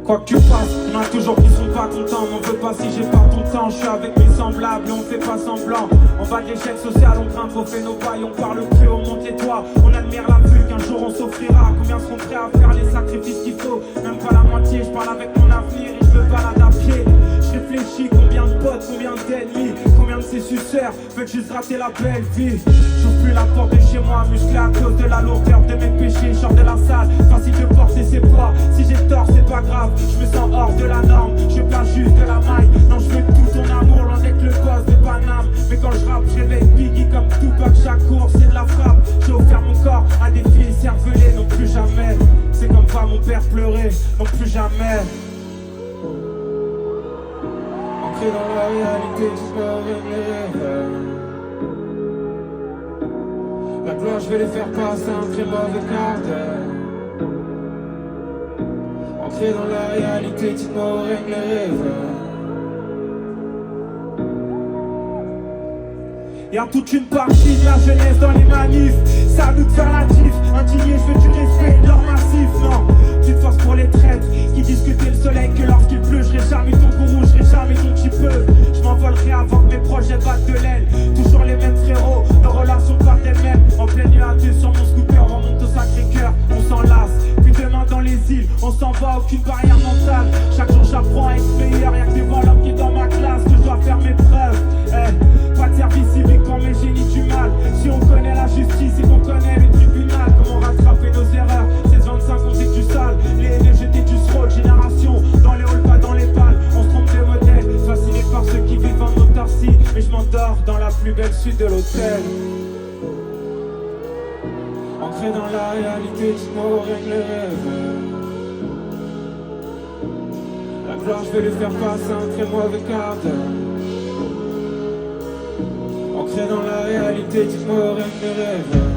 Quoi que tu fasses, y'en a toujours qui sont pas contents. M'en veux pas si j'ai pas ton temps. Je suis avec mes semblables et on fait pas semblant. En bas de l'échelle sociale, on grimpe, on fait nos pailles. On parle plus, on monte les toits. On admire la vue qu'un jour on s'offrira. Combien seront prêts à faire les sacrifices qu'il faut? Même pas la moitié, je parle avec mon avenir et je me balade à pied. Je réfléchis, combien de potes, combien d'ennemis, combien de ces suceurs veulent juste rater la belle vie. J'ouvre plus la porte de chez moi, musclé à cause de la lourdeur de mes péchés. J'sors de la salle, facile de porter ses poids. Si j'ai tort, c'est pas grave, je me sens hors de la norme. Je place juste de la maille, non je veux tout ton amour, loin d'être le boss de Paname. Mais quand je rappe, je réveille Biggie comme Tupac. Chaque cours, c'est de la frappe. J'ai offert mon corps à des filles cervelées, non plus jamais. C'est comme voir mon père pleurer, non plus jamais. Ancré dans la réalité, tu peux mes rêves. La gloire, je vais les faire passer un très mauvais quart d'heure. Ancré dans la réalité, tu m'aurais mes rêves. Y'a toute une partie de la jeunesse dans les manifs. Ça nous faire la tif. Indigné, je veux du respect de leur massif. Non, tu te forces pour les traites qui disent que t'es le soleil, que lorsqu'il pleut, je serai jamais ton gourou, je serai jamais ton petit peu. Je m'envolerai avant que mes projets battent de l'aile. Toujours les mêmes frérots, nos relations partent elles-mêmes. En pleine nuit à deux sur mon scooter, on monte au Sacré-Cœur, on s'enlace. Puis demain dans les îles, on s'en va, aucune barrière mentale. Chaque jour j'apprends à être meilleur, y'a que des voleurs qui est dans ma classe, que je dois faire mes preuves. Pas de service civique pour mes génies du mal. Si on connaît la justice et qu'on connaît le tribunal, comment rattraper nos erreurs? 16-25 on dit du sale, les haineux jetés du scroll. Génération, dans les halls, pas dans les balles. On se trompe de modèle, fasciné par ceux qui vivent en autarcie. Mais je m'endors dans la plus belle suite de l'hôtel. Ancré dans la réalité, tu m'aurais le rêve. La gloire, je vais lui faire passer un très mauvais quart d'heure. Ancré dans la réalité, dis-moi rêve mes rêves.